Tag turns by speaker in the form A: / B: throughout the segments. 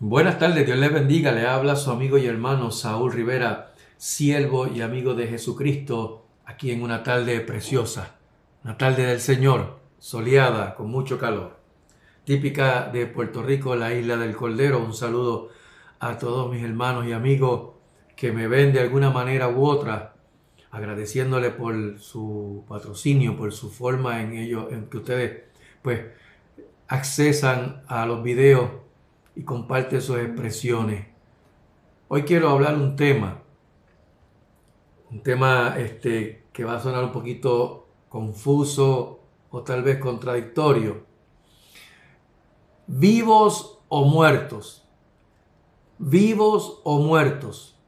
A: Buenas tardes, Dios les bendiga. Le habla su amigo y hermano Saúl Rivera, siervo y amigo de Jesucristo, aquí en una tarde preciosa, una tarde del Señor, soleada, con mucho calor. Típica de Puerto Rico, la isla del Cordero. Un saludo a todos mis hermanos y amigos que me ven de alguna manera u otra, agradeciéndole por su patrocinio, por su forma en ello, en que ustedes pues accesan a los videos y comparten sus expresiones. Hoy quiero hablar un tema que va a sonar un poquito confuso o tal vez contradictorio. Vivos o muertos. Vivos o muertos.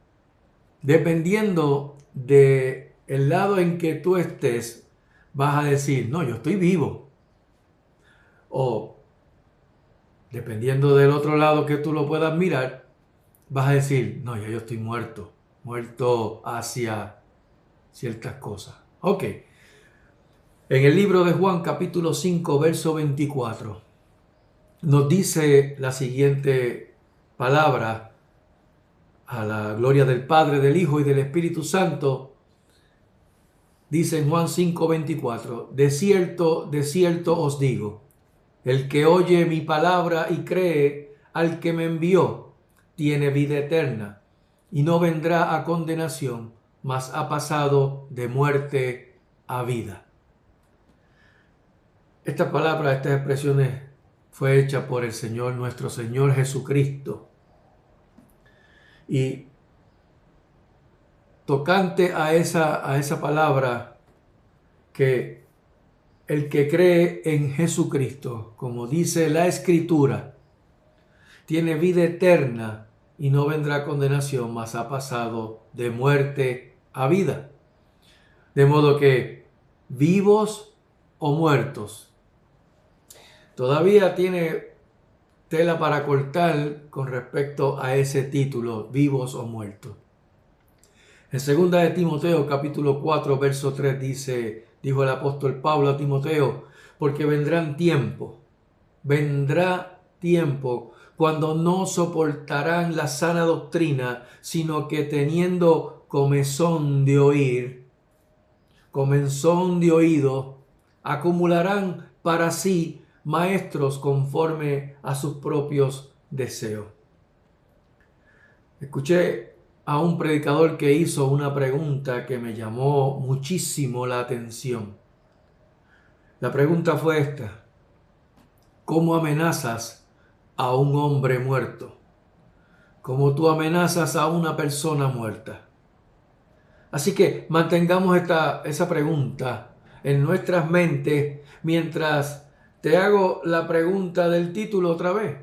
A: Dependiendo de el lado en que tú estés, vas a decir, no, yo estoy vivo. O dependiendo del otro lado que tú lo puedas mirar, vas a decir, no, ya yo estoy muerto. Muerto hacia ciertas cosas. Ok. En el libro de Juan, capítulo 5, verso 24, nos dice la siguiente palabra: a la gloria del Padre, del Hijo y del Espíritu Santo. Dice en Juan 5, 24, de cierto os digo, el que oye mi palabra y cree al que me envió, tiene vida eterna, y no vendrá a condenación, mas ha pasado de muerte a vida. Esta palabra, estas expresiones fue hecha por el Señor, nuestro Señor Jesucristo. Y tocante a esa palabra, que el que cree en Jesucristo, como dice la Escritura, tiene vida eterna y no vendrá condenación, mas ha pasado de muerte a vida. De modo que, vivos o muertos, todavía tiene tela para cortar con respecto a ese título, vivos o muertos. En 2 de Timoteo, capítulo 4, verso 3 dijo el apóstol Pablo a Timoteo, porque vendrá tiempo cuando no soportarán la sana doctrina, sino que teniendo comezón de oído, acumularán para sí maestros conforme a sus propios deseos. Escuché a un predicador que hizo una pregunta que me llamó muchísimo la atención. La pregunta fue esta: ¿cómo amenazas a un hombre muerto? ¿Cómo tú amenazas a una persona muerta? Así que mantengamos esa pregunta en nuestras mentes mientras te hago la pregunta del título otra vez: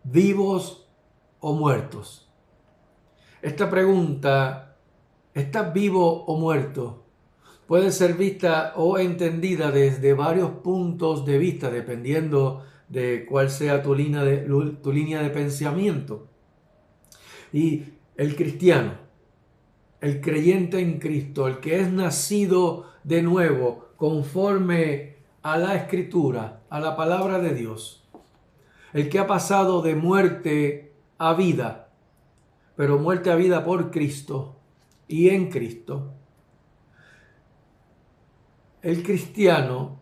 A: ¿vivos o muertos? Esta pregunta, ¿estás vivo o muerto?, puede ser vista o entendida desde varios puntos de vista, dependiendo de cuál sea tu línea de pensamiento. Y el cristiano, el creyente en Cristo, el que es nacido de nuevo conforme a la Escritura, a la palabra de Dios, el que ha pasado de muerte a vida, pero muerte a vida por Cristo y en Cristo. El cristiano,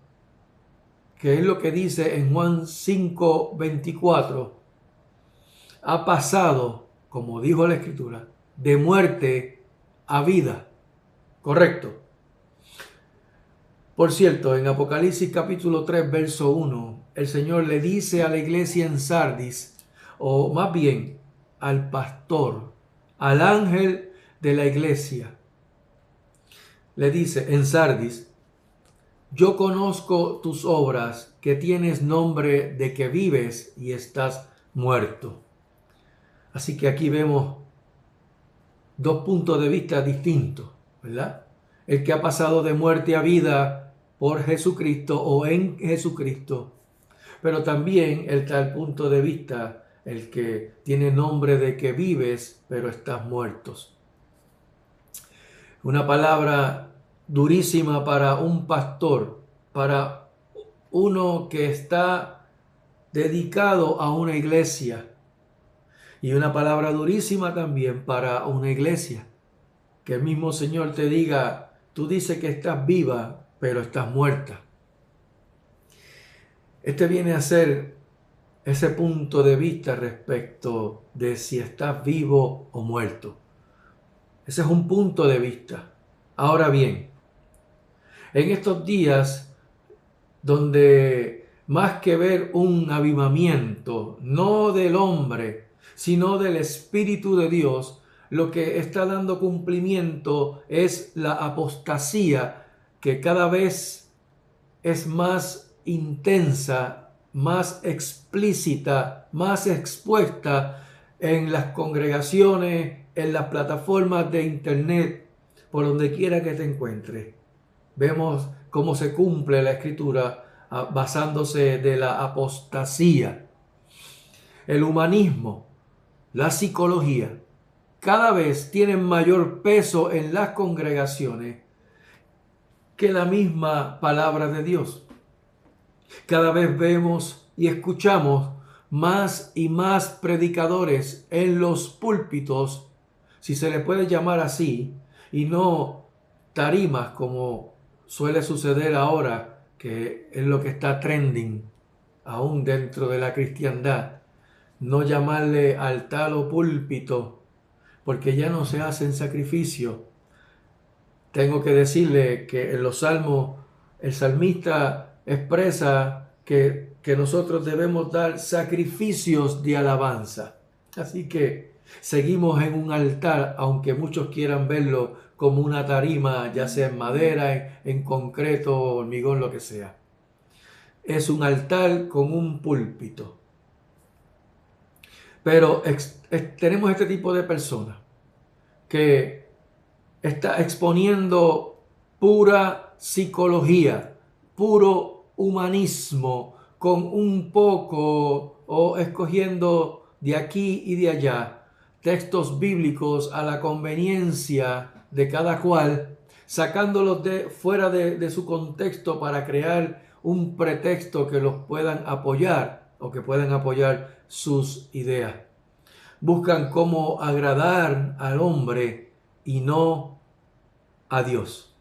A: que es lo que dice en Juan 5, 24, ha pasado, como dijo la Escritura, de muerte a vida. Correcto. Por cierto, en Apocalipsis capítulo 3, verso 1, el Señor le dice a la iglesia en Sardis, o más bien al pastor, al ángel de la iglesia, le dice en Sardis: yo conozco tus obras, que tienes nombre de que vives y estás muerto. Así que aquí vemos dos puntos de vista distintos, ¿verdad? El que ha pasado de muerte a vida por Jesucristo o en Jesucristo, pero también el tal punto de vista, el que tiene nombre de que vives, pero estás muertos. Una palabra durísima para un pastor, para uno que está dedicado a una iglesia, Y una palabra durísima también para una iglesia. Que el mismo Señor te diga, tú dices que estás viva, pero estás muerta. Este viene a ser ese punto de vista respecto de si estás vivo o muerto. Ese es un punto de vista. Ahora bien, en estos días donde más que ver un avivamiento, no del hombre, sino del Espíritu de Dios, lo que está dando cumplimiento es la apostasía que cada vez es más intensa, más explícita, más expuesta en las congregaciones, en las plataformas de internet, por donde quiera que te encuentres. Vemos cómo se cumple la escritura basándose de la apostasía. El humanismo, la psicología, cada vez tienen mayor peso en las congregaciones que la misma palabra de Dios. Cada vez vemos y escuchamos más y más predicadores en los púlpitos, si se le puede llamar así, y no tarimas como suele suceder ahora, que es lo que está trending aún dentro de la cristiandad. No llamarle altar o púlpito, porque ya no se hacen sacrificios. Tengo que decirle que en los salmos el salmista expresa que nosotros debemos dar sacrificios de alabanza. Así que seguimos en un altar, aunque muchos quieran verlo como una tarima, ya sea en madera, en concreto, hormigón, lo que sea. Es un altar con un púlpito. Pero tenemos este tipo de personas que está exponiendo pura psicología, puro humanismo, con un poco o escogiendo de aquí y de allá textos bíblicos a la conveniencia de cada cual, sacándolos fuera de su contexto para crear un pretexto que los puedan apoyar o que puedan apoyar sus ideas. Buscan cómo agradar al hombre y no a Dios.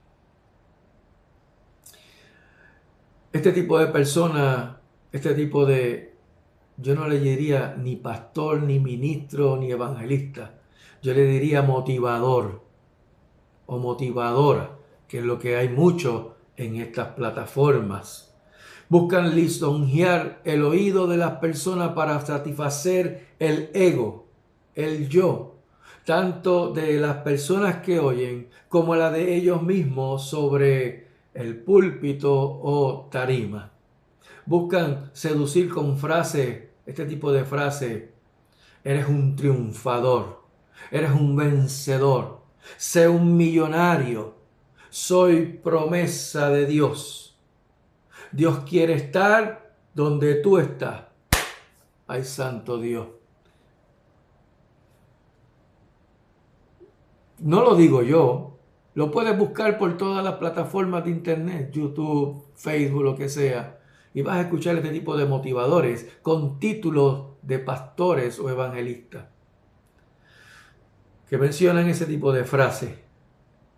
A: Este tipo de persona, yo no le diría ni pastor, ni ministro, ni evangelista. Yo le diría motivador o motivadora, que es lo que hay mucho en estas plataformas. Buscan lisonjear el oído de las personas para satisfacer el ego, el yo, tanto de las personas que oyen como la de ellos mismos sobre el púlpito o tarima. Buscan seducir con frases, este tipo de frases: eres un triunfador, eres un vencedor, sé un millonario, soy promesa de Dios. Dios quiere estar donde tú estás. Ay, santo Dios. No lo digo yo, lo puedes buscar por todas las plataformas de internet, YouTube, Facebook, lo que sea, y vas a escuchar este tipo de motivadores con títulos de pastores o evangelistas que mencionan ese tipo de frases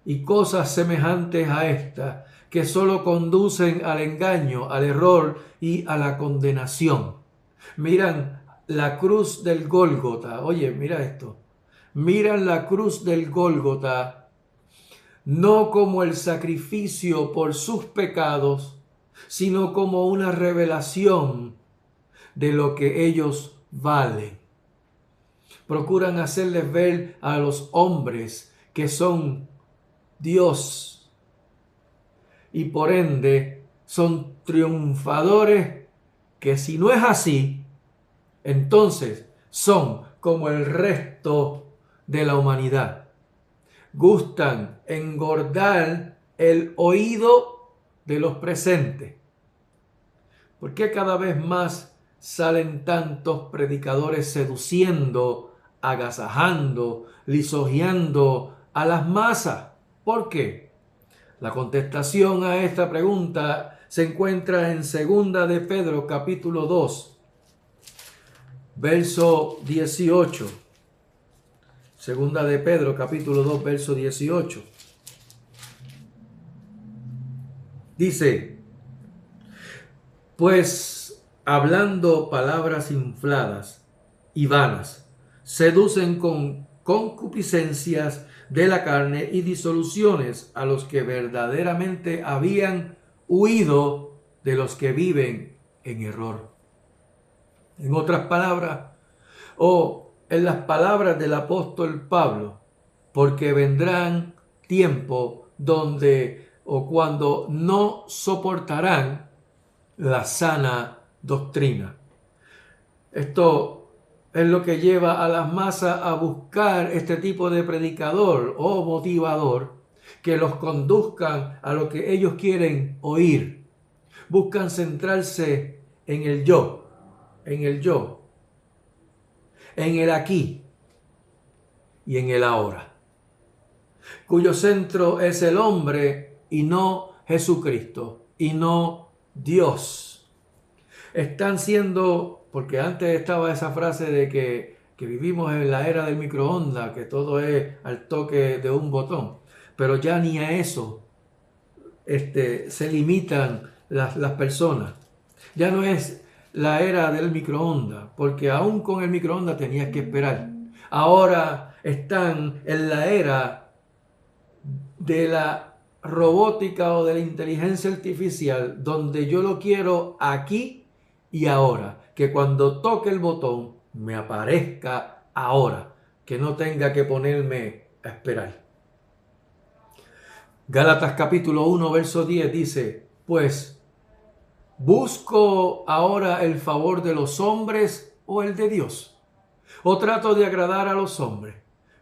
A: y cosas semejantes a estas que solo conducen al engaño, al error y a la condenación. Miran la cruz del Gólgota. Oye, mira esto. Miran la cruz del Gólgota no como el sacrificio por sus pecados, sino como una revelación de lo que ellos valen. Procuran hacerles ver a los hombres que son Dios y por ende son triunfadores, que si no es así, entonces son como el resto de la humanidad. Gustan engordar el oído de los presentes. ¿Por qué cada vez más salen tantos predicadores seduciendo, agasajando, lisonjeando a las masas? ¿Por qué? La contestación a esta pregunta se encuentra en 2 de Pedro capítulo 2. verso 18. Segunda de Pedro, capítulo 2, verso 18. Dice, pues hablando palabras infladas y vanas, seducen con concupiscencias de la carne y disoluciones a los que verdaderamente habían huido de los que viven en error. En otras palabras, en las palabras del apóstol Pablo, porque vendrán tiempos donde o cuando no soportarán la sana doctrina. Esto es lo que lleva a las masas a buscar este tipo de predicador o motivador que los conduzcan a lo que ellos quieren oír. Buscan centrarse en el yo, en el aquí y en el ahora, cuyo centro es el hombre y no Jesucristo y no Dios. Están siendo, porque antes estaba esa frase de que vivimos en la era del microondas, que todo es al toque de un botón, pero ya ni a eso se limitan las personas. Ya no es la era del microondas, porque aún con el microondas tenías que esperar. Ahora están en la era de la robótica o de la inteligencia artificial, donde yo lo quiero aquí y ahora, que cuando toque el botón me aparezca ahora, que no tenga que ponerme a esperar. Gálatas capítulo 1, verso 10 dice, pues, ¿busco ahora el favor de los hombres o el de Dios? ¿O trato de agradar a los hombres?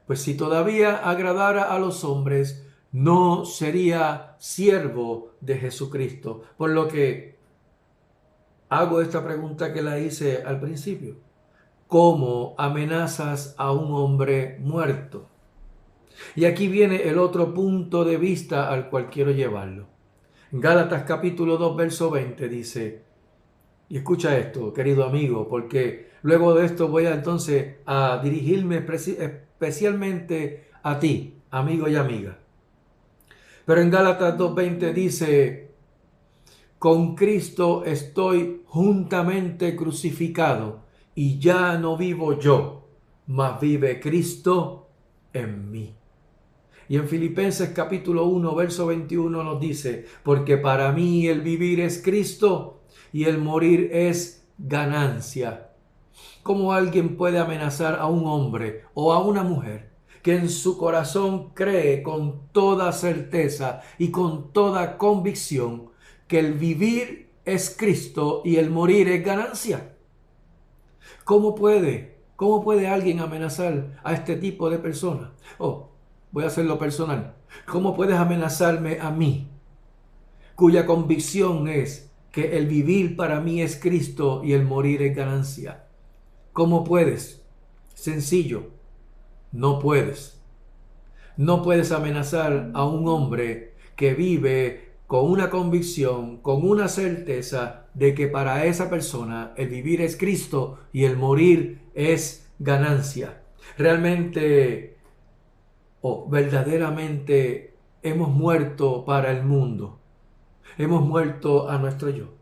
A: Pues si todavía agradara a los hombres, no sería siervo de Jesucristo. Por lo que hago esta pregunta que la hice al principio. ¿Cómo amenazas a un hombre muerto? Y aquí viene el otro punto de vista al cual quiero llevarlo. En Gálatas capítulo 2, verso 20 dice, y escucha esto, querido amigo, porque luego de esto voy entonces a dirigirme especialmente a ti, amigo y amiga. Pero en Gálatas 2:20 dice, con Cristo estoy juntamente crucificado y ya no vivo yo, mas vive Cristo en mí. Y en Filipenses capítulo 1, verso 21 nos dice, porque para mí el vivir es Cristo y el morir es ganancia. ¿Cómo alguien puede amenazar a un hombre o a una mujer que en su corazón cree con toda certeza y con toda convicción que el vivir es Cristo y el morir es ganancia? ¿Cómo puede alguien amenazar a este tipo de personas? Voy a hacerlo personal. ¿Cómo puedes amenazarme a mí, cuya convicción es que el vivir para mí es Cristo y el morir es ganancia? ¿Cómo puedes? Sencillo, no puedes. No puedes amenazar a un hombre que vive con una convicción, con una certeza de que para esa persona el vivir es Cristo y el morir es ganancia. Realmente verdaderamente hemos muerto para el mundo. Hemos muerto a nuestro yo.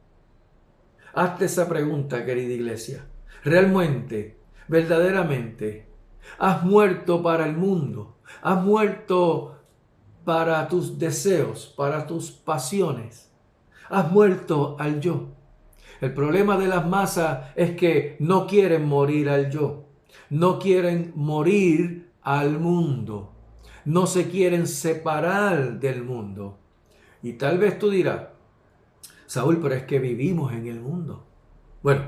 A: Hazte esa pregunta, querida iglesia. ¿Realmente, verdaderamente, has muerto para el mundo? ¿Has muerto para tus deseos, para tus pasiones? ¿Has muerto al yo? El problema de las masas es que no quieren morir al yo. No quieren morir al mundo. No se quieren separar del mundo. Y tal vez tú dirás, Saúl, pero es que vivimos en el mundo. Bueno,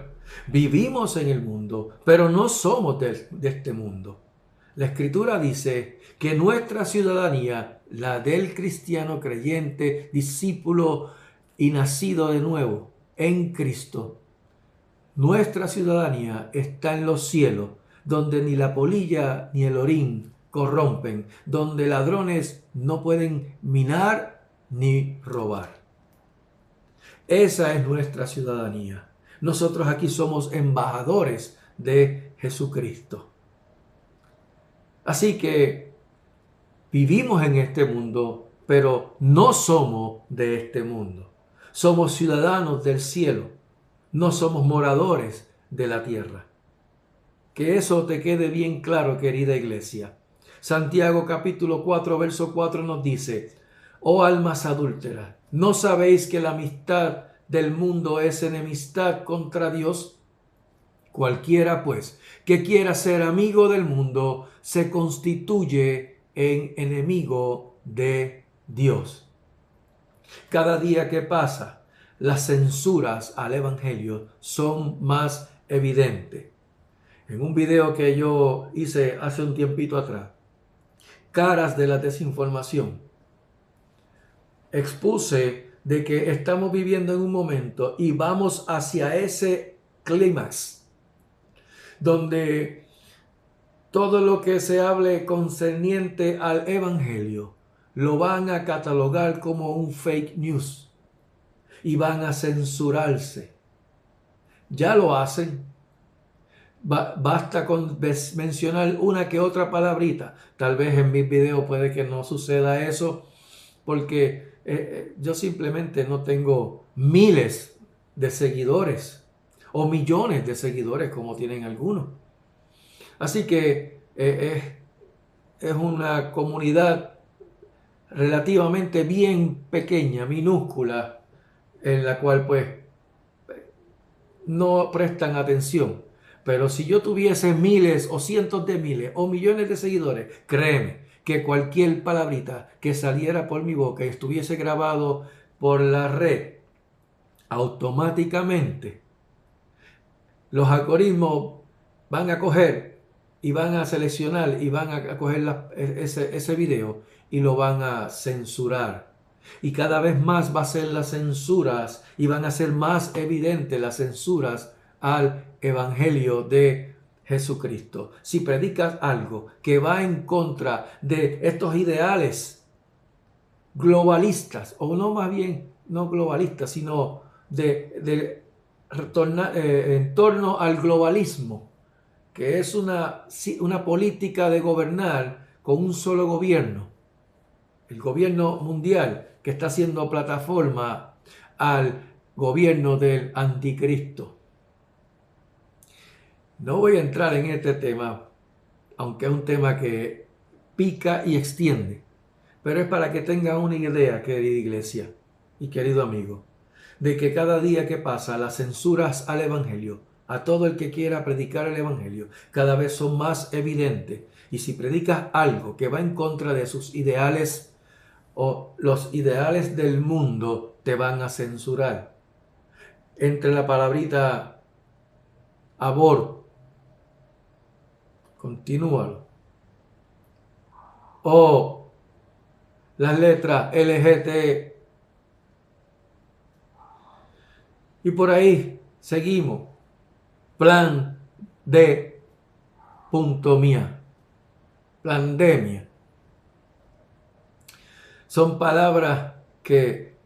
A: vivimos en el mundo, pero no somos de este mundo. La Escritura dice que nuestra ciudadanía, la del cristiano creyente, discípulo y nacido de nuevo en Cristo, nuestra ciudadanía está en los cielos, donde ni la polilla ni el orín corrompen, donde ladrones no pueden minar ni robar. Esa es nuestra ciudadanía. Nosotros aquí somos embajadores de Jesucristo. Así que vivimos en este mundo, pero no somos de este mundo. Somos ciudadanos del cielo, no somos moradores de la tierra. Que eso te quede bien claro, querida iglesia. Santiago capítulo 4, verso 4 nos dice: oh almas adúlteras, ¿no sabéis que la amistad del mundo es enemistad contra Dios? Cualquiera, pues, que quiera ser amigo del mundo, se constituye en enemigo de Dios. Cada día que pasa, las censuras al Evangelio son más evidentes. En un video que yo hice hace un tiempito atrás, Caras de la Desinformación, expuse de que estamos viviendo en un momento y vamos hacia ese clímax donde todo lo que se hable concerniente al Evangelio lo van a catalogar como un fake news y van a censurarse. Ya lo hacen. Basta con mencionar una que otra palabrita. Tal vez en mis videos puede que no suceda eso, porque yo simplemente no tengo miles de seguidores o millones de seguidores como tienen algunos. Así que es una comunidad relativamente bien pequeña, minúscula, en la cual pues no prestan atención. Pero si yo tuviese miles o cientos de miles o millones de seguidores, créeme que cualquier palabrita que saliera por mi boca y estuviese grabado por la red, automáticamente los algoritmos van a coger y van a seleccionar y van a coger ese video y lo van a censurar. Y cada vez más va a ser las censuras y van a ser más evidentes las censuras al Evangelio de Jesucristo. Si predicas algo que va en contra de estos ideales globalistas, o no, más bien no globalistas, sino en torno al globalismo, que es una política de gobernar con un solo gobierno, el gobierno mundial, que está haciendo plataforma al gobierno del anticristo. No voy a entrar en este tema, aunque es un tema que pica y extiende, pero es para que tengan una idea, querida iglesia y querido amigo, de que cada día que pasa las censuras al Evangelio, a todo el que quiera predicar el Evangelio, cada vez son más evidentes. Y si predicas algo que va en contra de sus ideales o los ideales del mundo, te van a censurar. Entre la palabrita aborto, continúalo, o las letras LGT, y por ahí seguimos. Plan de puntomía, pandemia. Son palabras que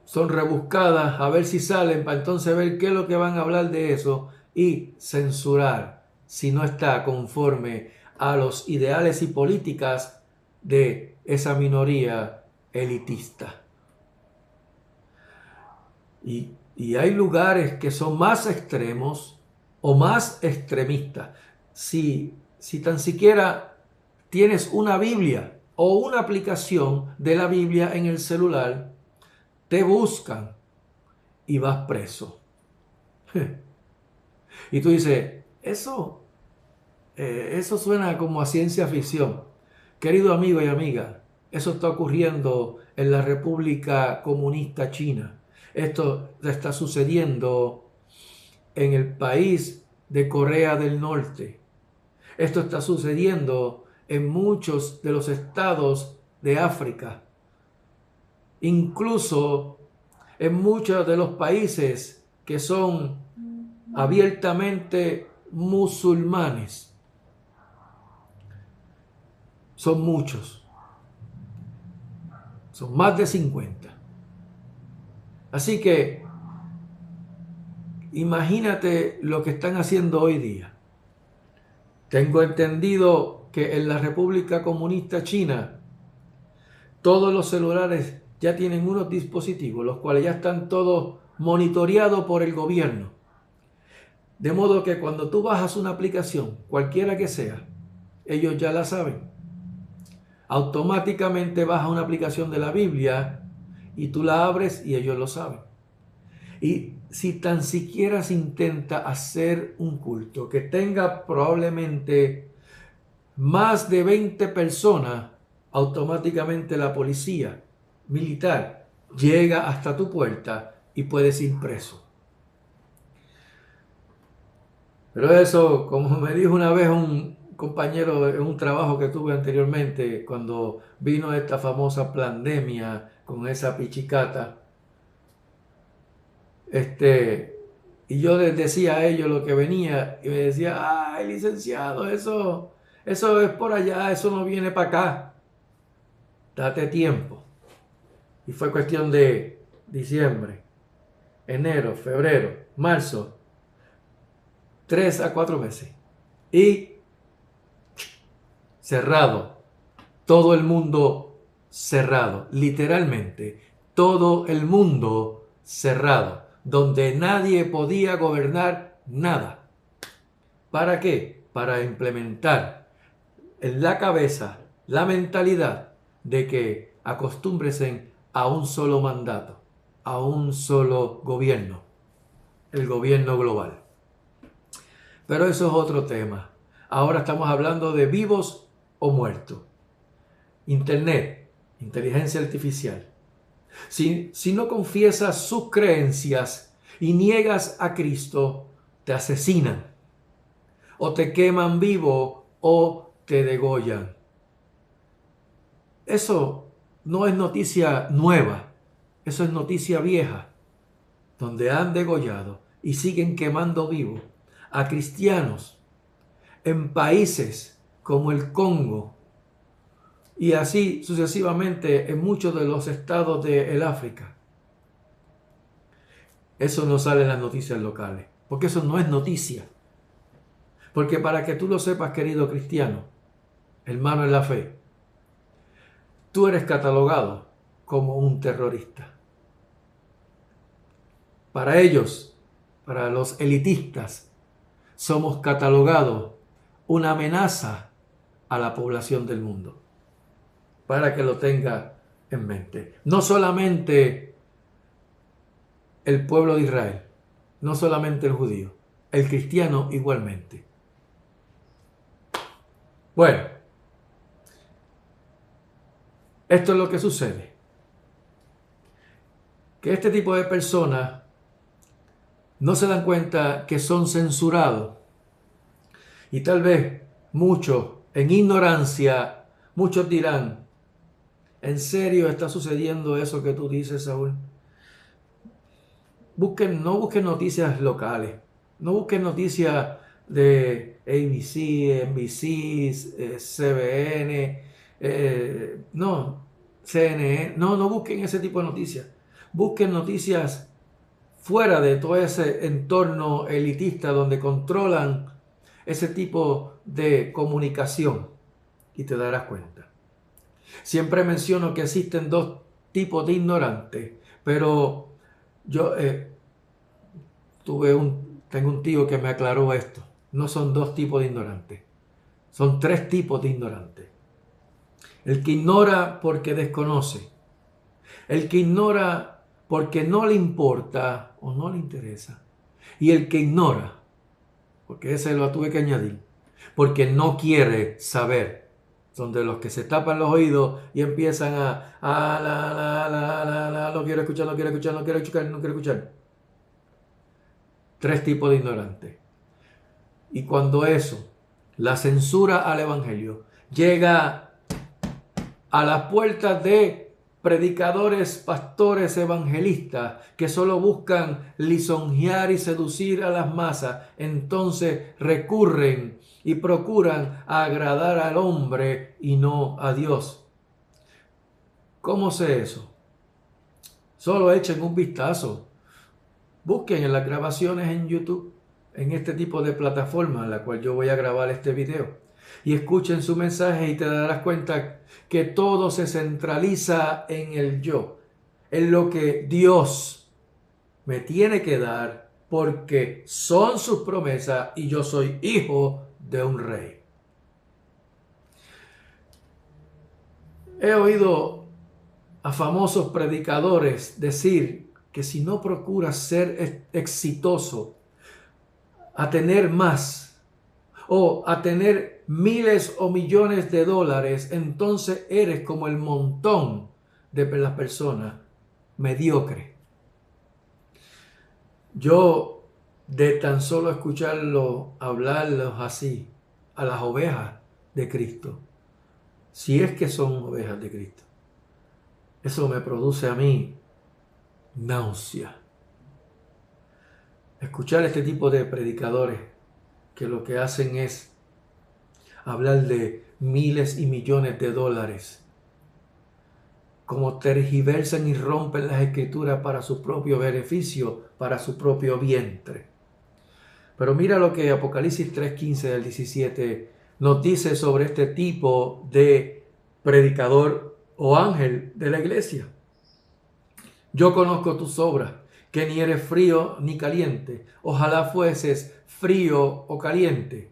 A: son rebuscadas a ver si salen, para entonces ver qué es lo que van a hablar de eso y censurar si no está conforme a los ideales y políticas de esa minoría elitista. Y hay lugares que son más extremos o más extremistas. Si tan siquiera tienes una Biblia o una aplicación de la Biblia en el celular, te buscan y vas preso. Y tú dices, eso suena como a ciencia ficción. Querido amigo y amiga, eso está ocurriendo en la República Comunista China. Esto está sucediendo en el país de Corea del Norte. Esto está sucediendo en muchos de los estados de África. Incluso en muchos de los países que son abiertamente musulmanes. Son muchos. Son más de 50. Así que Imagínate lo que están haciendo hoy día. Tengo entendido que en la República Comunista China todos los celulares ya tienen unos dispositivos, los cuales ya están todos monitoreados por el gobierno. De modo que cuando tú bajas una aplicación, cualquiera que sea, ellos ya la saben. Automáticamente baja una aplicación de la Biblia y tú la abres y ellos lo saben. Y si tan siquiera se intenta hacer un culto que tenga probablemente más de 20 personas, automáticamente la policía militar llega hasta tu puerta y puedes ir preso. Pero eso, como me dijo una vez un compañero en un trabajo que tuve anteriormente, cuando vino esta famosa pandemia con esa pichicata, y yo les decía a ellos lo que venía y me decía, ay, licenciado, eso es por allá, eso no viene para acá, date tiempo. Y fue cuestión de diciembre, enero, febrero, marzo, 3 a 4 meses. Y cerrado, todo el mundo cerrado, literalmente, todo el mundo cerrado, donde nadie podía gobernar nada. ¿Para qué? Para implementar en la cabeza la mentalidad de que acostúmbresen a un solo mandato, a un solo gobierno, el gobierno global. Pero eso es otro tema. Ahora estamos hablando de vivos o muertos. Internet, inteligencia artificial. Si no confiesas sus creencias y niegas a Cristo, te asesinan, o te queman vivo, o te degollan. Eso no es noticia nueva, eso es noticia vieja, donde han degollado y siguen quemando vivo a cristianos en países como el Congo y así sucesivamente en muchos de los estados del África. Eso no sale en las noticias locales, porque eso no es noticia. Porque para que tú lo sepas, querido cristiano, hermano en la fe, tú eres catalogado como un terrorista. Para ellos, para los elitistas, somos catalogados una amenaza a la población del mundo. Para que lo tenga en mente. No solamente el pueblo de Israel, no solamente el judío, el cristiano igualmente. Bueno, esto es lo que sucede. Que este tipo de personas no se dan cuenta que son censurados. Y tal vez muchos, en ignorancia, muchos dirán, ¿en serio está sucediendo eso que tú dices, Saúl? No busquen noticias locales, no busquen noticias de ABC, NBC, CBN, no, CNN, no busquen ese tipo de noticias. Busquen noticias fuera de todo ese entorno elitista donde controlan ese tipo de comunicación y te darás cuenta. Siempre menciono que existen dos tipos de ignorantes, pero yo tengo un tío que me aclaró esto. No son dos tipos de ignorantes, son 3 tipos de ignorantes. El que ignora porque desconoce, el que ignora porque no le importa o no le interesa, y el que ignora, porque ese lo tuve que añadir, porque no quiere saber. Son de los que se tapan los oídos y empiezan no quiero escuchar, no quiero escuchar, no quiero escuchar, no quiero escuchar. 3 tipos de ignorantes. Y cuando eso, la censura al evangelio, llega a las puertas de predicadores, pastores, evangelistas que solo buscan lisonjear y seducir a las masas, entonces recurren y procuran agradar al hombre y no a Dios. ¿Cómo sé eso? Solo echen un vistazo. Busquen en las grabaciones en YouTube, en este tipo de plataforma en la cual yo voy a grabar este video, y escuchen su mensaje y te darás cuenta que todo se centraliza en el yo, en lo que Dios me tiene que dar porque son sus promesas y yo soy hijo de un rey. He oído a famosos predicadores decir que si no procuras ser exitoso, a tener más o a tener miles o millones de dólares, entonces eres como el montón de las personas mediocres. Yo, de tan solo escucharlo hablarlos así a las ovejas de Cristo, si es que son ovejas de Cristo, eso me produce a mí náusea. Escuchar este tipo de predicadores que lo que hacen es hablar de miles y millones de dólares, como tergiversan y rompen las escrituras para su propio beneficio, para su propio vientre. Pero mira lo que Apocalipsis 3:15 del 17 nos dice sobre este tipo de predicador o ángel de la iglesia. Yo conozco tus obras, que ni eres frío ni caliente. Ojalá fueses frío o caliente.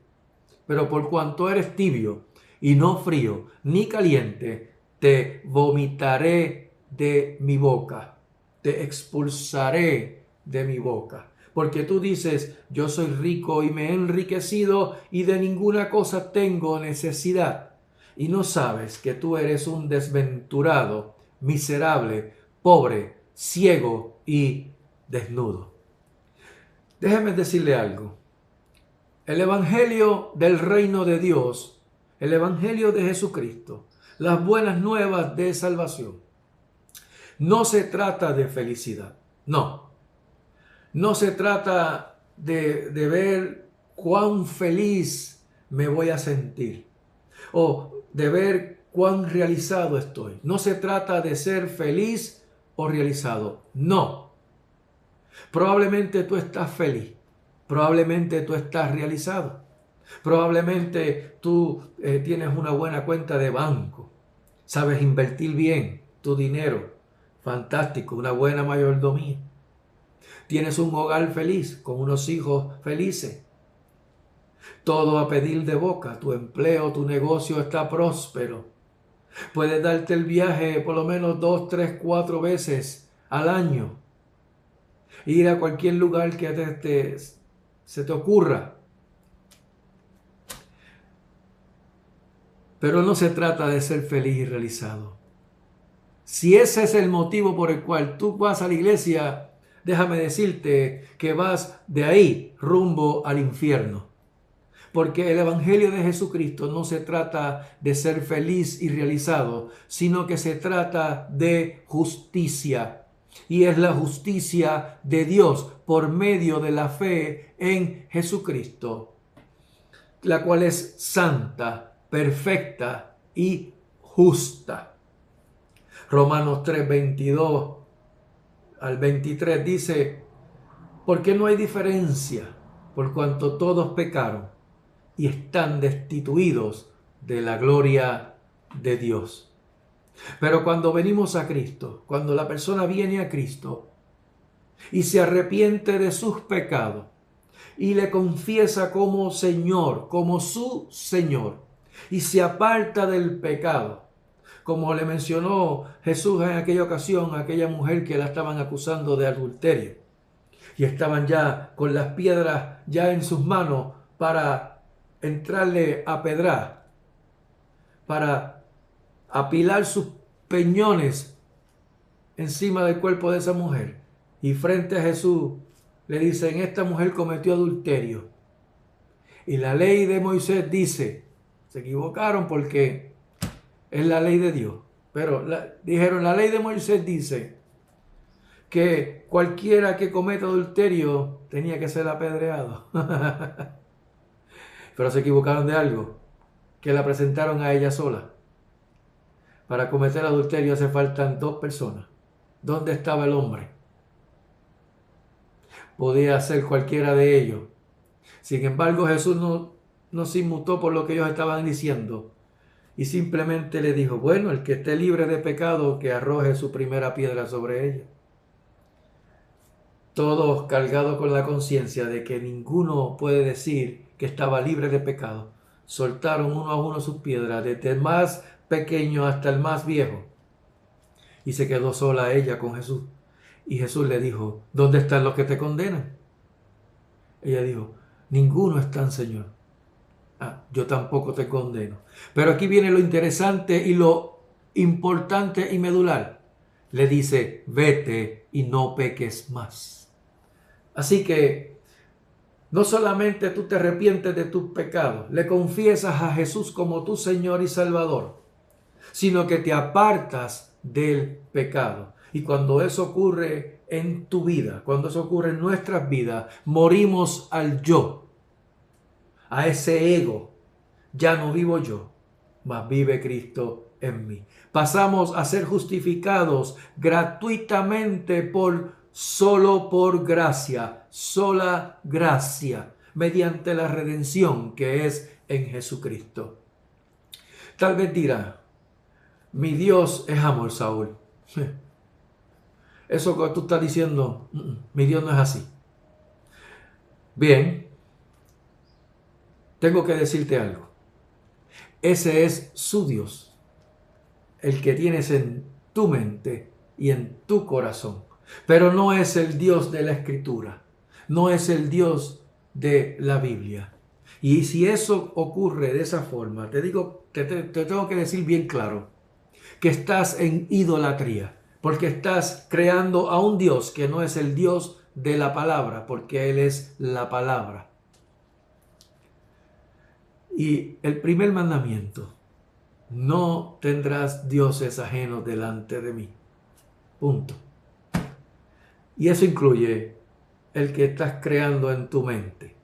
A: Pero por cuanto eres tibio y no frío ni caliente, te vomitaré de mi boca, te expulsaré de mi boca. Porque tú dices, yo soy rico y me he enriquecido y de ninguna cosa tengo necesidad. Y no sabes que tú eres un desventurado, miserable, pobre, ciego y desnudo. Déjeme decirle algo. El Evangelio del reino de Dios, el Evangelio de Jesucristo, las buenas nuevas de salvación, no se trata de felicidad, no. No se trata de ver cuán feliz me voy a sentir o de ver cuán realizado estoy. No se trata de ser feliz o realizado, no. Probablemente tú estás feliz. Probablemente tú estás realizado. Probablemente tú tienes una buena cuenta de banco. Sabes invertir bien tu dinero. Fantástico, una buena mayordomía. Tienes un hogar feliz, con unos hijos felices. Todo a pedir de boca. Tu empleo, tu negocio está próspero. Puedes darte el viaje por lo menos 2, 3, 4 veces al año. Ir a cualquier lugar que se te ocurra. Pero no se trata de ser feliz y realizado. Si ese es el motivo por el cual tú vas a la iglesia, déjame decirte que vas de ahí rumbo al infierno. Porque el Evangelio de Jesucristo no se trata de ser feliz y realizado, sino que se trata de justicia. Y es la justicia de Dios por medio de la fe en Jesucristo, la cual es santa, perfecta y justa. Romanos 3, 22 al 23 dice, porque no hay diferencia, por cuanto todos pecaron y están destituidos de la gloria de Dios. Pero cuando venimos a Cristo, cuando la persona viene a Cristo y se arrepiente de sus pecados y le confiesa como Señor, como su Señor, y se aparta del pecado, como le mencionó Jesús en aquella ocasión a aquella mujer que la estaban acusando de adulterio, y estaban ya con las piedras ya en sus manos para entrarle a pedrar, para apilar sus peñones encima del cuerpo de esa mujer. Y frente a Jesús le dicen, esta mujer cometió adulterio. Y la ley de Moisés dice, se equivocaron porque es la ley de Dios. Pero dijeron, la ley de Moisés dice que cualquiera que cometa adulterio tenía que ser apedreado. Pero se equivocaron de algo, que la presentaron a ella sola. Para cometer adulterio hace falta 2 personas. ¿Dónde estaba el hombre? podía hacer cualquiera de ellos. Sin embargo, Jesús no se inmutó por lo que ellos estaban diciendo y simplemente le dijo, bueno, el que esté libre de pecado, que arroje su primera piedra sobre ella. Todos cargados con la conciencia de que ninguno puede decir que estaba libre de pecado, soltaron uno a uno sus piedras, desde el más pequeño hasta el más viejo. Y se quedó sola ella con Jesús. Y Jesús le dijo, ¿dónde están los que te condenan? Ella dijo, ninguno están, Señor. Yo tampoco te condeno. Pero aquí viene lo interesante y lo importante y medular. Le dice, vete y no peques más. Así que no solamente tú te arrepientes de tus pecados, le confiesas a Jesús como tu Señor y Salvador, sino que te apartas del pecado. Y cuando eso ocurre en tu vida, cuando eso ocurre en nuestras vidas, morimos al yo, a ese ego. Ya no vivo yo, mas vive Cristo en mí. Pasamos a ser justificados gratuitamente solo por gracia, sola gracia, mediante la redención que es en Jesucristo. Tal vez dirá, mi Dios es amor, Saúl. Eso que tú estás diciendo, mi Dios no es así. Bien, tengo que decirte algo. Ese es su Dios, el que tienes en tu mente y en tu corazón. Pero no es el Dios de la Escritura, no es el Dios de la Biblia. Y si eso ocurre de esa forma, te tengo que decir bien claro, que estás en idolatría, porque estás creando a un Dios que no es el Dios de la palabra, porque Él es la palabra. Y el primer mandamiento, no tendrás dioses ajenos delante de mí. Punto. Y eso incluye el que estás creando en tu mente.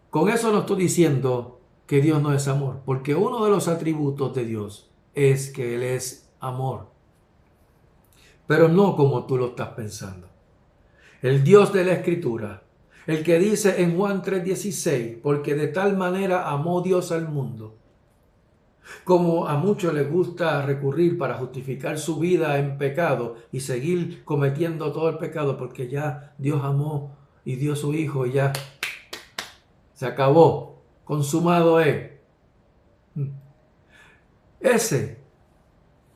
A: Con eso no estoy diciendo que Dios no es amor, porque uno de los atributos de Dios es que Él es amor. Pero no como tú lo estás pensando. El Dios de la Escritura, el que dice en Juan 3:16, porque de tal manera amó Dios al mundo, como a muchos les gusta recurrir para justificar su vida en pecado y seguir cometiendo todo el pecado porque ya Dios amó y dio su Hijo y ya se acabó, consumado es. Ese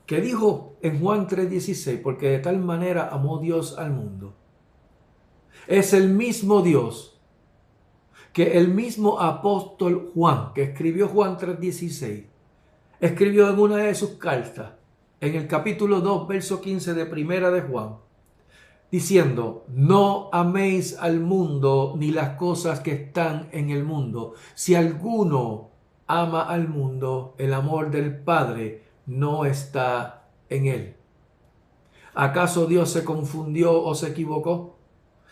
A: que dijo en Juan 3:16, porque de tal manera amó Dios al mundo, es el mismo Dios que el mismo apóstol Juan, que escribió Juan 3:16, escribió en una de sus cartas, en el capítulo 2, verso 15 de Primera de Juan, diciendo, no améis al mundo ni las cosas que están en el mundo. Si alguno ama al mundo, el amor del Padre no está en él. ¿Acaso Dios se confundió o se equivocó?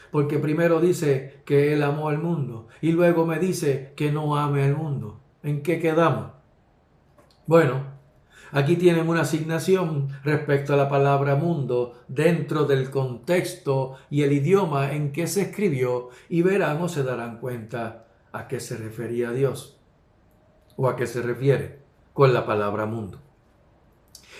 A: Porque primero dice que Él amó al mundo y luego me dice que no ame al mundo. ¿En qué quedamos? Bueno, aquí tienen una asignación respecto a la palabra mundo dentro del contexto y el idioma en que se escribió y verán o se darán cuenta a qué se refería Dios o a qué se refiere con la palabra mundo.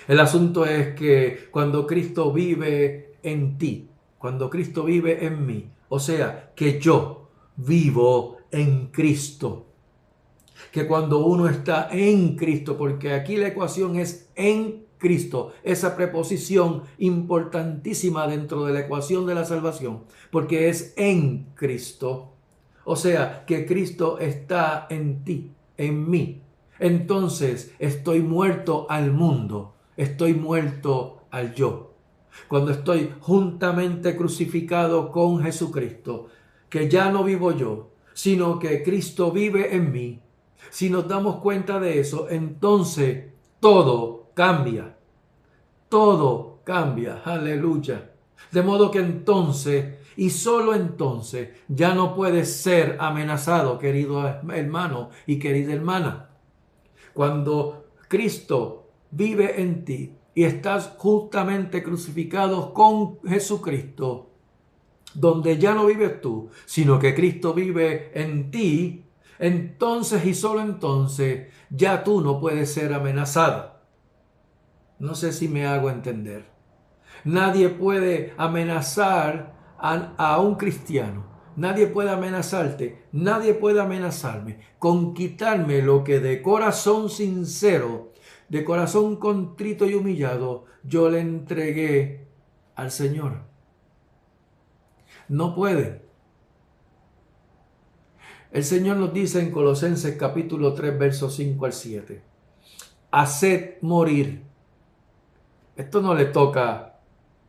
A: El asunto es que cuando Cristo vive en ti, cuando Cristo vive en mí, o sea, que yo vivo en Cristo, que cuando uno está en Cristo, porque aquí la ecuación es en Cristo, esa preposición importantísima dentro de la ecuación de la salvación, porque es en Cristo, o sea, que Cristo está en ti, en mí. Entonces estoy muerto al mundo, estoy muerto al yo. Cuando estoy juntamente crucificado con Jesucristo, que ya no vivo yo, sino que Cristo vive en mí. Si nos damos cuenta de eso, entonces todo cambia. Todo cambia. Aleluya. De modo que entonces, y solo entonces, ya no puedes ser amenazado, querido hermano y querida hermana. Cuando Cristo vive en ti y estás justamente crucificado con Jesucristo, donde ya no vives tú, sino que Cristo vive en ti, entonces y solo entonces ya tú no puedes ser amenazado. No sé si me hago entender. Nadie puede amenazar a un cristiano. Nadie puede amenazarte. Nadie puede amenazarme con quitarme lo que de corazón sincero, de corazón contrito y humillado, yo le entregué al Señor. No puede. El Señor nos dice en Colosenses capítulo 3, versos 5 al 7. Haced morir. Esto no le toca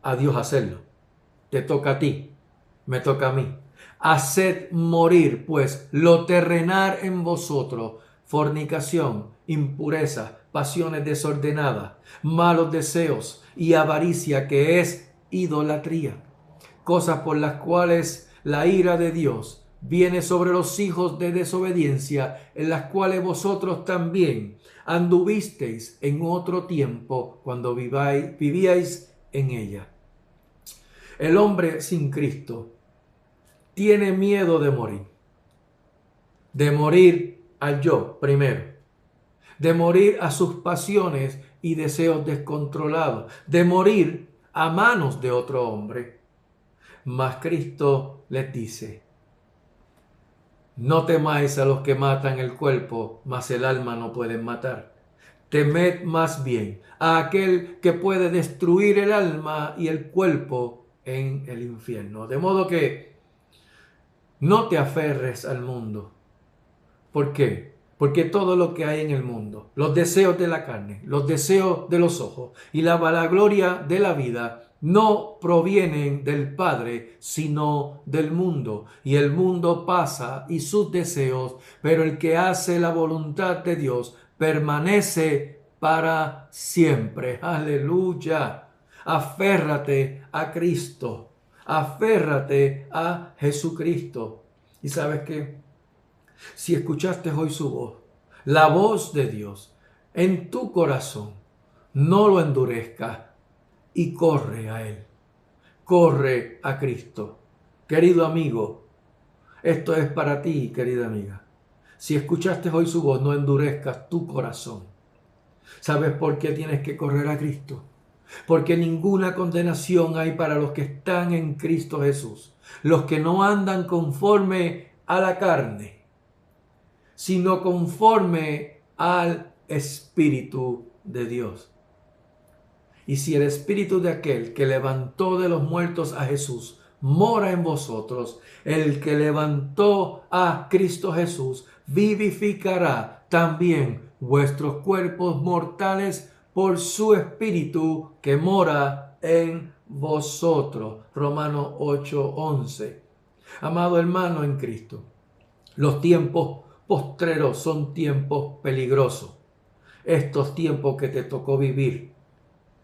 A: a Dios hacerlo. Te toca a ti. Me toca a mí. Haced morir, pues, lo terrenal en vosotros: fornicación, impureza, pasiones desordenadas, malos deseos y avaricia, que es idolatría. Cosas por las cuales la ira de Dios viene sobre los hijos de desobediencia, en las cuales vosotros también anduvisteis en otro tiempo cuando vivíais en ella. El hombre sin Cristo tiene miedo de morir al yo primero, de morir a sus pasiones y deseos descontrolados, de morir a manos de otro hombre. Mas Cristo les dice: no temáis a los que matan el cuerpo, mas el alma no pueden matar. Temed más bien a aquel que puede destruir el alma y el cuerpo en el infierno. De modo que no te aferres al mundo. ¿Por qué? Porque todo lo que hay en el mundo, los deseos de la carne, los deseos de los ojos y la vanagloria de la vida, no provienen del Padre, sino del mundo. Y el mundo pasa y sus deseos, pero el que hace la voluntad de Dios permanece para siempre. Aleluya. Aférrate a Cristo. Aférrate a Jesucristo. ¿Y sabes qué? Si escuchaste hoy su voz, la voz de Dios en tu corazón, no lo endurezcas y corre a Él. Corre a Cristo. Querido amigo, esto es para ti, querida amiga. Si escuchaste hoy su voz, no endurezcas tu corazón. ¿Sabes por qué tienes que correr a Cristo? Porque ninguna condenación hay para los que están en Cristo Jesús, los que no andan conforme a la carne, sino conforme al Espíritu de Dios. Y si el Espíritu de aquel que levantó de los muertos a Jesús mora en vosotros, el que levantó a Cristo Jesús vivificará también vuestros cuerpos mortales por su Espíritu que mora en vosotros. Romanos 8:11. Amado hermano en Cristo, los tiempos postreros son tiempos peligrosos. Estos tiempos que te tocó vivir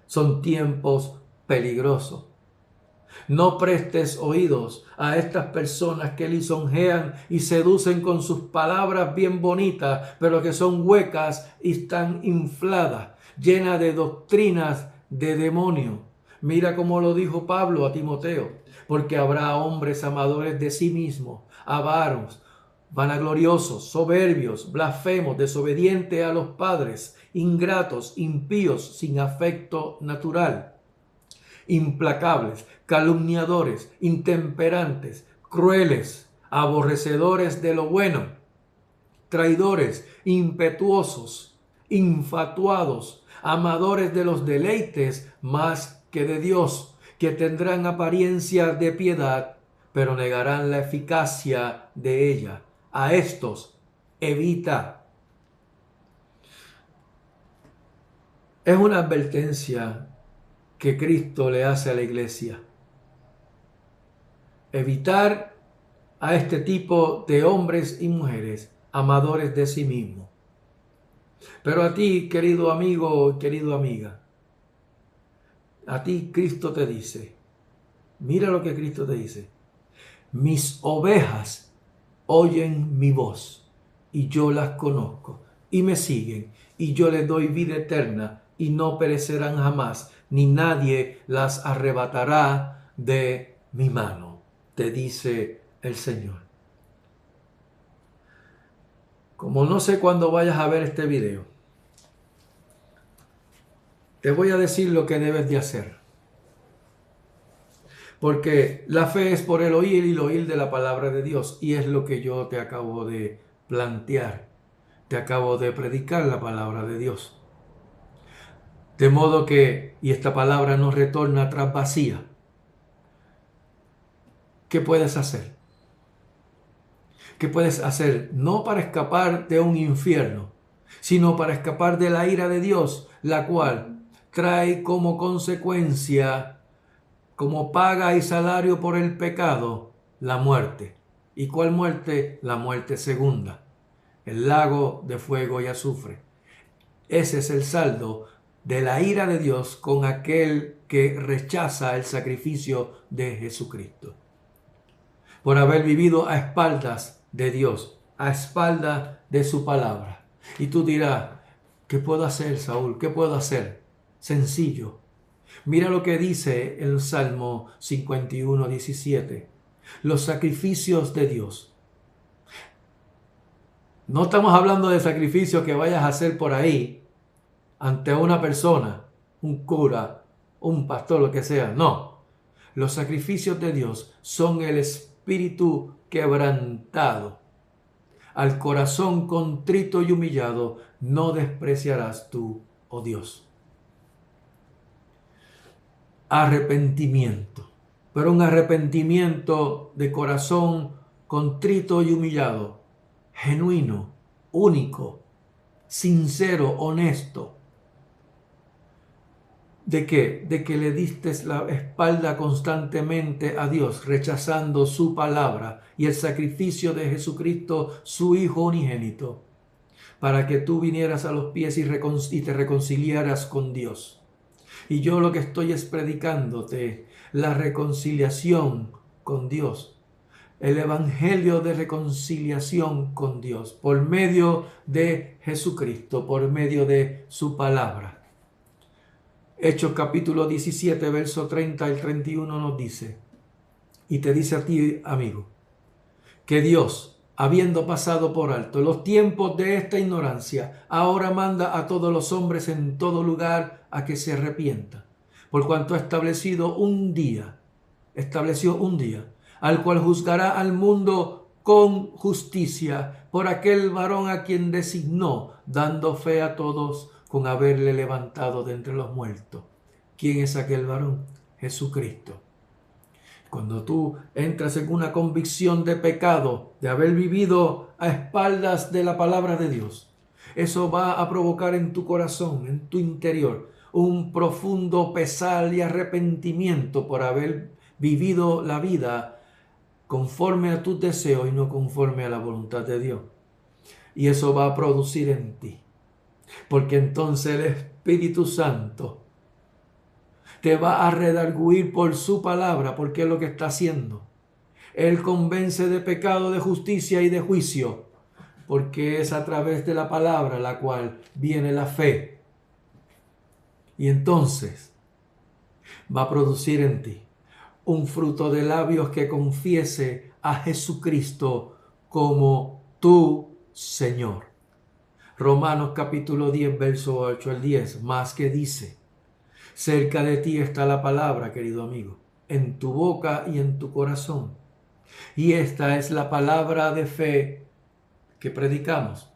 A: son tiempos peligrosos. No prestes oídos a estas personas que lisonjean y seducen con sus palabras bien bonitas, pero que son huecas y están infladas, llenas de doctrinas de demonio. Mira cómo lo dijo Pablo a Timoteo: porque habrá hombres amadores de sí mismos, avaros, vanagloriosos, soberbios, blasfemos, desobedientes a los padres, ingratos, impíos, sin afecto natural, implacables, calumniadores, intemperantes, crueles, aborrecedores de lo bueno, traidores, impetuosos, infatuados, amadores de los deleites más que de Dios, que tendrán apariencia de piedad, pero negarán la eficacia de ella. A estos evita. Es una advertencia que Cristo le hace a la iglesia. Evitar a este tipo de hombres y mujeres amadores de sí mismos. Pero a ti, querido amigo, querida amiga, a ti Cristo te dice, mira lo que Cristo te dice: mis ovejas oyen mi voz y yo las conozco y me siguen y yo les doy vida eterna y no perecerán jamás, ni nadie las arrebatará de mi mano. te dice el Señor. Como no sé cuándo vayas a ver este video, te voy a decir lo que debes de hacer. Porque la fe es por el oír y el oír de la palabra de Dios. Y es lo que yo te acabo de plantear. Te acabo de predicar la palabra de Dios. De modo que, y esta palabra no retorna atrás vacía. ¿Qué puedes hacer? ¿Qué puedes hacer? No para escapar de un infierno, sino para escapar de la ira de Dios, la cual trae como consecuencia, como paga y salario por el pecado, la muerte. ¿Y cuál muerte? La muerte segunda, el lago de fuego y azufre. Ese es el saldo de la ira de Dios con aquel que rechaza el sacrificio de Jesucristo. Por haber vivido a espaldas de Dios, a espaldas de su palabra. Y tú dirás, ¿qué puedo hacer, Saúl? ¿Qué puedo hacer? Sencillo. Mira lo que dice el Salmo 51, 17. Los sacrificios de Dios. No estamos hablando de sacrificios que vayas a hacer por ahí ante una persona, un cura, un pastor, lo que sea. No. Los sacrificios de Dios son el espíritu quebrantado. Al corazón contrito y humillado no despreciarás tú, oh Dios. Arrepentimiento, pero un arrepentimiento de corazón contrito y humillado, genuino, único, sincero, honesto. ¿De qué? De que le diste la espalda constantemente a Dios, rechazando su palabra y el sacrificio de Jesucristo, su Hijo unigénito, para que tú vinieras a los pies y te reconciliaras con Dios. Y yo lo que estoy es predicándote la reconciliación con Dios, el evangelio de reconciliación con Dios, por medio de Jesucristo, por medio de su palabra. Hechos capítulo 17, verso 30 al 31 nos dice, y te dice a ti, amigo, que Dios, habiendo pasado por alto los tiempos de esta ignorancia, ahora manda a todos los hombres en todo lugar a que se arrepientan, por cuanto estableció un día, al cual juzgará al mundo con justicia por aquel varón a quien designó, dando fe a todos con haberle levantado de entre los muertos. ¿Quién es aquel varón? Jesucristo. Cuando tú entras en una convicción de pecado, de haber vivido a espaldas de la palabra de Dios, eso va a provocar en tu corazón, en tu interior, un profundo pesar y arrepentimiento por haber vivido la vida conforme a tus deseos y no conforme a la voluntad de Dios. Y eso va a producir en ti, porque entonces el Espíritu Santo te va a redarguir por su palabra, porque es lo que está haciendo. Él convence de pecado, de justicia y de juicio, porque es a través de la palabra la cual viene la fe. Y entonces va a producir en ti un fruto de labios que confiese a Jesucristo como tu Señor. Romanos capítulo 10, verso 8 al 10, más que dice, cerca de ti está la palabra, querido amigo, en tu boca y en tu corazón. Y esta es la palabra de fe que predicamos.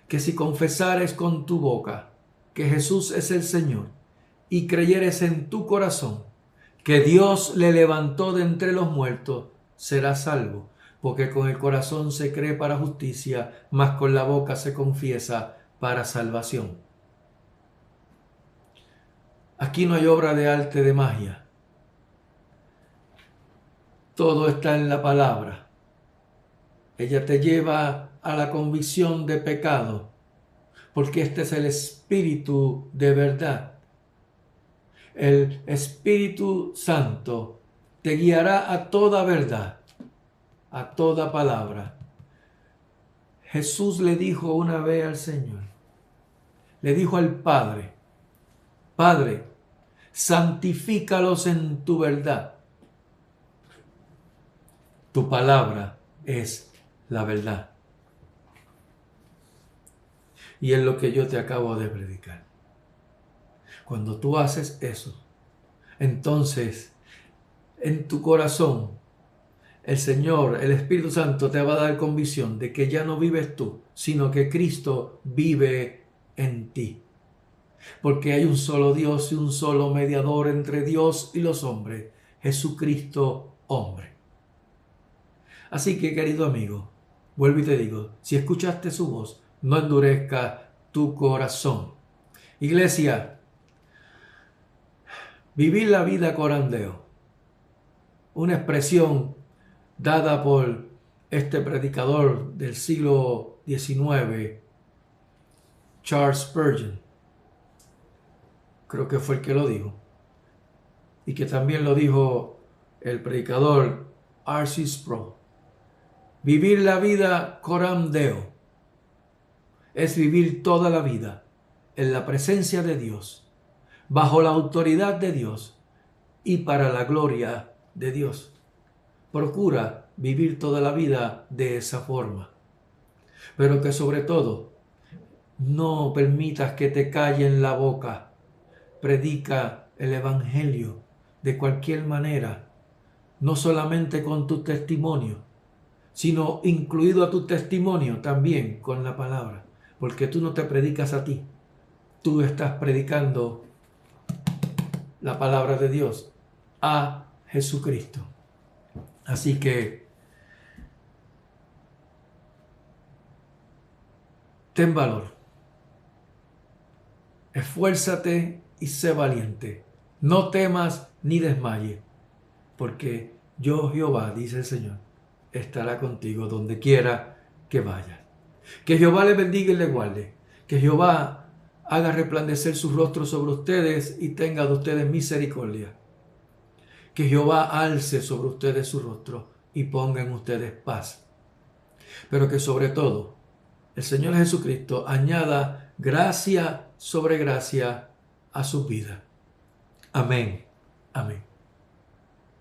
A: Que si confesares con tu boca que Jesús es el Señor y creyeres en tu corazón que Dios le levantó de entre los muertos, serás salvo. Porque con el corazón se cree para justicia, mas con la boca se confiesa para salvación. Aquí no hay obra de arte de magia. Todo está en la palabra. Ella te lleva a la convicción de pecado, porque este es el Espíritu de verdad. El Espíritu Santo te guiará a toda verdad, a toda palabra. Jesús le dijo una vez al Señor, le dijo al Padre, Padre, santifícalos en tu verdad. Tu palabra es la verdad. Y es lo que yo te acabo de predicar. Cuando tú haces eso, entonces en tu corazón el Señor, el Espíritu Santo te va a dar convicción de que ya no vives tú, sino que Cristo vive en ti. Porque hay un solo Dios y un solo mediador entre Dios y los hombres, Jesucristo hombre. Así que, querido amigo, vuelvo y te digo, si escuchaste su voz, no endurezca tu corazón. Iglesia, vivir la vida corandeo, una expresión dada por este predicador del siglo XIX, Charles Spurgeon, creo que fue el que lo dijo, y que también lo dijo el predicador R.C. Sproul. Vivir la vida coram Deo es vivir toda la vida en la presencia de Dios, bajo la autoridad de Dios y para la gloria de Dios. Procura vivir toda la vida de esa forma, pero que sobre todo no permitas que te callen la boca. Predica el evangelio de cualquier manera, no solamente con tu testimonio, sino incluido a tu testimonio también con la palabra, porque tú no te predicas a ti, tú estás predicando la palabra de Dios a Jesucristo. Así que ten valor, esfuérzate y sé valiente, no temas ni desmayes, porque yo Jehová, dice el Señor, estará contigo donde quiera que vayas. Que Jehová le bendiga y le guarde, que Jehová haga resplandecer su rostro sobre ustedes y tenga de ustedes misericordia. Que Jehová alce sobre ustedes su rostro y ponga en ustedes paz. Pero que sobre todo el Señor Jesucristo añada gracia sobre gracia a su vida. Amén. Amén.